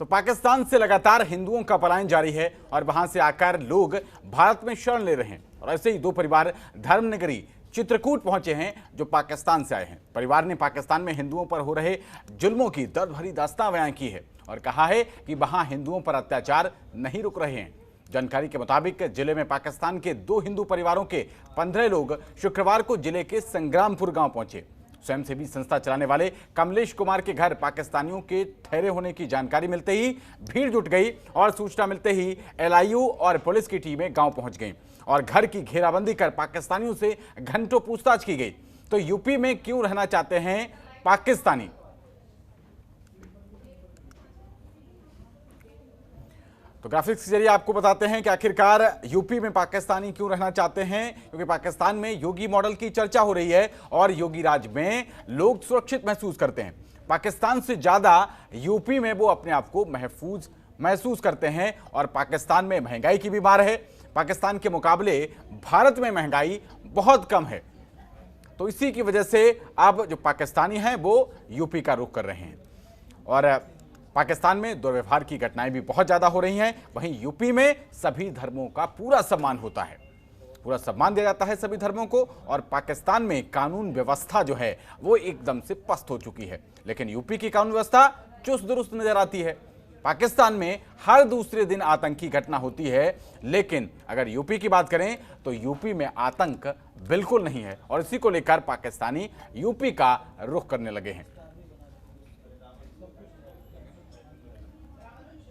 तो पाकिस्तान से लगातार हिंदुओं का पलायन जारी है और वहां से आकर लोग भारत में शरण ले रहे हैं। और ऐसे ही दो परिवार धर्मनगरी चित्रकूट पहुंचे हैं जो पाकिस्तान से आए हैं। परिवार ने पाकिस्तान में हिंदुओं पर हो रहे जुल्मों की दर्द भरी दास्तां बयां की है और कहा है कि वहां हिंदुओं पर अत्याचार नहीं रुक रहे हैं। जानकारी के मुताबिक जिले में पाकिस्तान के 2 हिंदू परिवारों के 15 लोग शुक्रवार को जिले के संग्रामपुर गांव पहुंचे। स्वयंसेवी संस्था चलाने वाले कमलेश कुमार के घर पाकिस्तानियों के ठहरे होने की जानकारी मिलते ही भीड़ जुट गई और सूचना मिलते ही एलआईयू और पुलिस की टीमें गांव पहुंच गईं और घर की घेराबंदी कर पाकिस्तानियों से घंटों पूछताछ की गई। तो यूपी में क्यों रहना चाहते हैं पाकिस्तानी? तो ग्राफिक्स के जरिए आपको बताते हैं कि आखिरकार यूपी में पाकिस्तानी क्यों रहना चाहते हैं, क्योंकि पाकिस्तान में योगी मॉडल की चर्चा हो रही है और योगी राज में लोग सुरक्षित महसूस करते हैं। पाकिस्तान से ज्यादा यूपी में वो अपने आप को महफूज महसूस करते हैं और पाकिस्तान में महंगाई की भी मार है। पाकिस्तान के मुकाबले भारत में महंगाई बहुत कम है, तो इसी की वजह से अब जो पाकिस्तानी हैं वो यूपी का रुख कर रहे हैं और पाकिस्तान में दुर्व्यवहार की घटनाएं भी बहुत ज्यादा हो रही हैं। वहीं यूपी में सभी धर्मों का पूरा सम्मान होता है, पूरा सम्मान दिया जाता है सभी धर्मों को और पाकिस्तान में कानून व्यवस्था जो है वो एकदम से पस्त हो चुकी है। लेकिन यूपी की कानून व्यवस्था चुस्त दुरुस्त नजर आती है। पाकिस्तान में हर दूसरे दिन आतंकी घटना होती है, लेकिन अगर यूपी की बात करें तो यूपी में आतंक बिल्कुल नहीं है और इसी को लेकर पाकिस्तानी यूपी का रुख करने लगे हैं।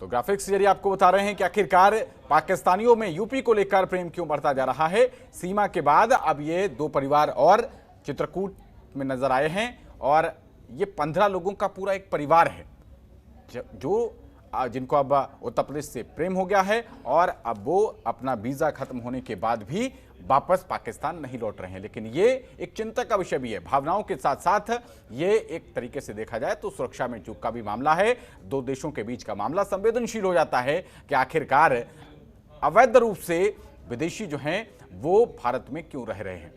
तो ग्राफिक्स के जरिए आपको बता रहे हैं कि आखिरकार पाकिस्तानियों में यूपी को लेकर प्रेम क्यों बढ़ता जा रहा है। सीमा के बाद अब ये 2 परिवार और चित्रकूट में नजर आए हैं और ये 15 लोगों का पूरा एक परिवार है जो जिनको अब उत्तर प्रदेश से प्रेम हो गया है और अब वो अपना वीजा खत्म होने के बाद भी वापस पाकिस्तान नहीं लौट रहे हैं। लेकिन ये एक चिंता का विषय भी है। भावनाओं के साथ साथ ये एक तरीके से देखा जाए तो सुरक्षा में चूक का भी मामला है। 2 देशों के बीच का मामला संवेदनशील हो जाता है कि आखिरकार अवैध रूप से विदेशी जो हैं वो भारत में क्यों रह रहे हैं।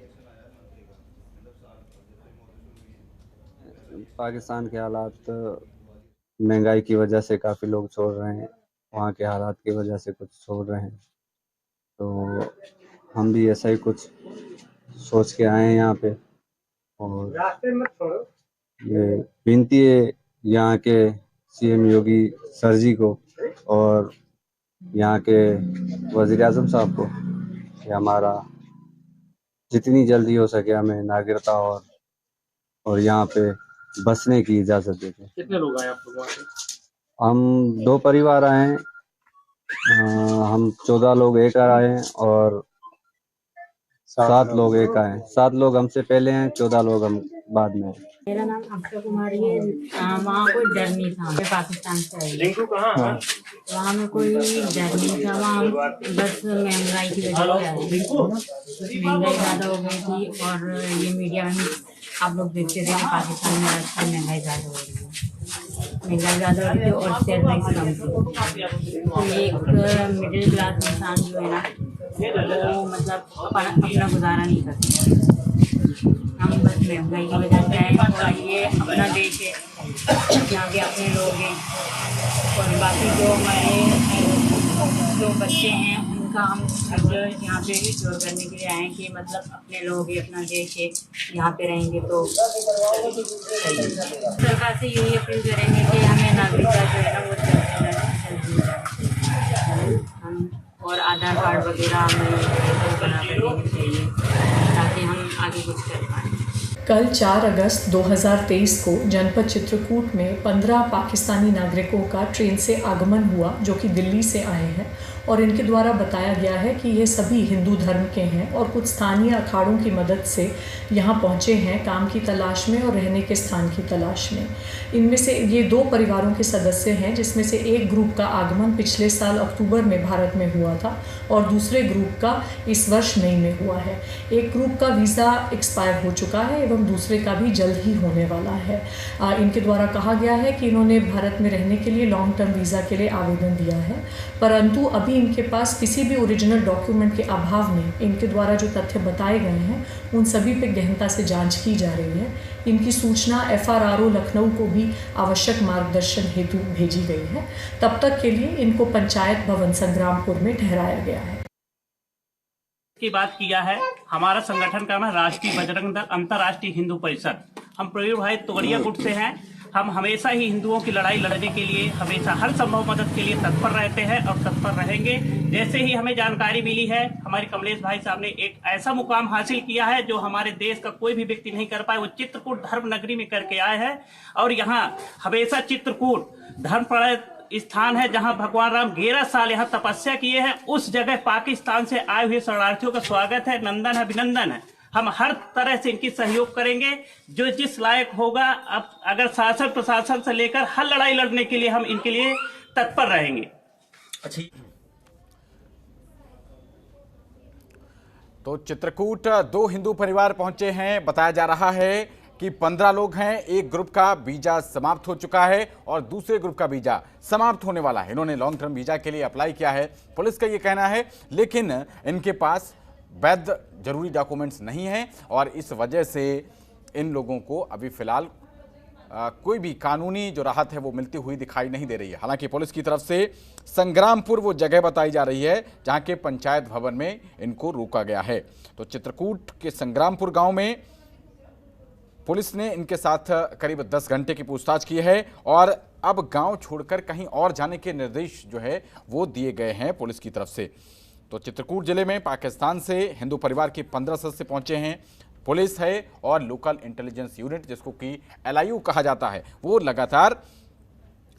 पाकिस्तान के हालात महंगाई की वजह से काफ़ी लोग छोड़ रहे हैं, वहाँ के हालात की वजह से कुछ छोड़ रहे हैं, तो हम भी ऐसा ही कुछ सोच के आए हैं यहाँ पे। और ये विनती है यहाँ के सीएम योगी सर जी को और यहाँ के वज़ीर आज़म साहब को कि हमारा जितनी जल्दी हो सके हमें नागरिकता और यहाँ पे बसने की इजाज़त देते। कितने लोग आए आप लोग वहाँ से? हम 2 परिवार आए हैं, हम 14 लोग एक आए हैं और 7 लोग एक आए हैं। 7 लोग हमसे पहले हैं, 14 लोग हम बाद में हैं। मेरा नाम अक्षय कुमार है। वहाँ कोई डर नहीं था, मैं पाकिस्तान से आई। रिंकू कहाँ है? वहाँ में कोई डर नहीं था, वहाँ बस महंगाई की वजह से आए। महंगाई ज़्यादा हो गई थी और ये मीडिया में आप लोग देखते थे कि पाकिस्तान में आजकल महंगाई ज़्यादा हो रही है। महंगाई ज़्यादा हो रही थी और सैलरी कम थी। तो एक मिडिल क्लास इंसान जो है ना वो मतलब अपना गुजारा नहीं करते। हम बस महंगाई की वजह से आए और ये अपना देश है, यहाँ के अपने लोग हैं और बाकी जो हमारे जो बच्चे हैं उनका हम जो यहाँ पे श्योर करने के लिए आए कि मतलब अपने लोग हैं, अपना देश है, यहाँ पे रहेंगे तो सरकार से यही अपील करेंगे कि हमें नागरिकता जो है ना वो हम और आधार कार्ड वगैरह हमें बना देनी चाहिए ताकि हम आगे कुछ कर पाएँ। कल 4 अगस्त 2023 को जनपद चित्रकूट में 15 पाकिस्तानी नागरिकों का ट्रेन से आगमन हुआ जो कि दिल्ली से आए हैं और इनके द्वारा बताया गया है कि ये सभी हिंदू धर्म के हैं और कुछ स्थानीय अखाड़ों की मदद से यहाँ पहुँचे हैं काम की तलाश में और रहने के स्थान की तलाश में। इनमें से ये 2 परिवारों के सदस्य हैं जिसमें से एक ग्रुप का आगमन पिछले साल अक्टूबर में भारत में हुआ था और दूसरे ग्रुप का इस वर्ष मई में हुआ है। एक ग्रुप का वीज़ा एक्सपायर हो चुका है एवं दूसरे का भी जल्द ही होने वाला है। इनके द्वारा कहा गया है कि इन्होंने भारत में रहने के लिए लॉन्ग टर्म वीज़ा के लिए आवेदन दिया है, परंतु अभी अभी इनके पास किसी भी ओरिजिनल डॉक्यूमेंट के अभाव में इनके द्वारा जो तथ्य बताए गए हैं उन सभी पे गहनता से जांच की जा रही है। इनकी सूचना FRRO लखनऊ को भी आवश्यक मार्गदर्शन हेतु भेजी गई है। तब तक के लिए इनको पंचायत भवन संग्रामपुर में ठहराया गया है। की बात किया है। हमारा संगठन का नाम है राष्ट्रीय बजरंग दल अंतर्राष्ट्रीय हिंदू परिषद। हम प्रवीण भाई तोगड़िया गुट से हैं। हम हमेशा ही हिंदुओं की लड़ाई लड़ने के लिए हमेशा हर संभव मदद के लिए तत्पर रहते हैं और तत्पर रहेंगे। जैसे ही हमें जानकारी मिली है, हमारे कमलेश भाई साहब ने एक ऐसा मुकाम हासिल किया है जो हमारे देश का कोई भी व्यक्ति नहीं कर पाए। वो चित्रकूट धर्म नगरी में करके आए हैं और यहाँ हमेशा चित्रकूट धर्म स्थान है जहां भगवान राम 11 साल यहाँ तपस्या किए हैं। उस जगह पाकिस्तान से आए हुए शरणार्थियों का स्वागत है, नंदन है, अभिनंदन है। हम हर तरह से इनकी सहयोग करेंगे जो जिस लायक होगा। अब अगर शासन प्रशासन से लेकर हर लड़ाई लड़ने के लिए हम इनके लिए तत्पर रहेंगे। अच्छा, तो चित्रकूट 2 हिंदू परिवार पहुंचे हैं। बताया जा रहा है कि 15 लोग हैं। एक ग्रुप का वीजा समाप्त हो चुका है और दूसरे ग्रुप का वीजा समाप्त होने वाला है। इन्होंने लॉन्ग टर्म वीजा के लिए अप्लाई किया है, पुलिस का ये कहना है, लेकिन इनके पास वैध जरूरी डॉक्यूमेंट्स नहीं हैं और इस वजह से इन लोगों को अभी फिलहाल कोई भी कानूनी जो राहत है वो मिलती हुई दिखाई नहीं दे रही है। हालांकि पुलिस की तरफ से संग्रामपुर वो जगह बताई जा रही है जहां के पंचायत भवन में इनको रोका गया है। तो चित्रकूट के संग्रामपुर गांव में पुलिस ने इनके साथ करीब 10 घंटे की पूछताछ की है और अब गांव छोड़कर कहीं और जाने के निर्देश जो है वो दिए गए हैं पुलिस की तरफ से। तो चित्रकूट जिले में पाकिस्तान से हिंदू परिवार के 15 सदस्य पहुंचे हैं। पुलिस है और लोकल इंटेलिजेंस यूनिट, जिसको कि LIU कहा जाता है, वो लगातार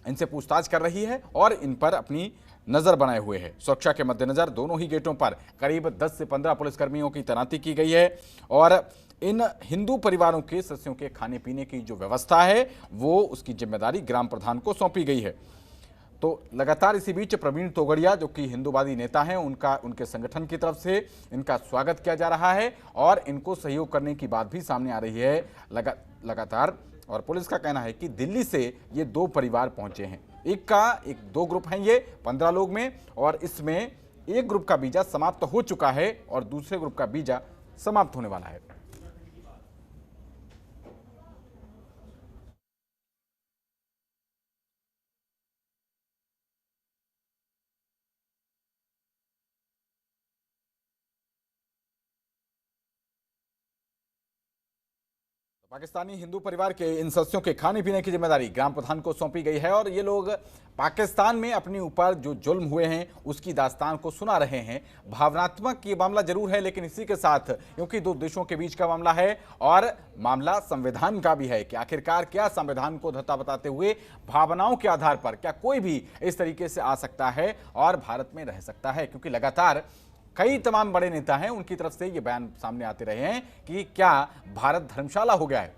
इनसे पूछताछ कर रही है और इन पर अपनी नजर बनाए हुए है। सुरक्षा के मद्देनजर दोनों ही गेटों पर करीब 10 से 15 पुलिसकर्मियों की तैनाती की गई है और इन हिंदू परिवारों के सदस्यों के खाने पीने की जो व्यवस्था है वो उसकी जिम्मेदारी ग्राम प्रधान को सौंपी गई है। तो लगातार इसी बीच प्रवीण तोगड़िया जो कि हिंदूवादी नेता हैं, उनके संगठन की तरफ से इनका स्वागत किया जा रहा है और इनको सहयोग करने की बात भी सामने आ रही है लगातार। और पुलिस का कहना है कि दिल्ली से ये 2 परिवार पहुंचे हैं। एक 2 ग्रुप हैं ये 15 लोग में और इसमें एक ग्रुप का वीजा समाप्त हो चुका है और दूसरे ग्रुप का वीजा समाप्त होने वाला है। पाकिस्तानी हिंदू परिवार के इन सदस्यों के खाने पीने की जिम्मेदारी ग्राम प्रधान को सौंपी गई है और ये लोग पाकिस्तान में अपने ऊपर जो जुल्म हुए हैं उसकी दास्तान को सुना रहे हैं। भावनात्मक ये मामला जरूर है, लेकिन इसी के साथ क्योंकि 2 देशों के बीच का मामला है और मामला संविधान का भी है कि आखिरकार क्या संविधान को धत्ता बताते हुए भावनाओं के आधार पर क्या कोई भी इस तरीके से आ सकता है और भारत में रह सकता है। क्योंकि लगातार कई तमाम बड़े नेता हैं, उनकी तरफ से ये बयान सामने आते रहे हैं कि क्या भारत धर्मशाला हो गया है।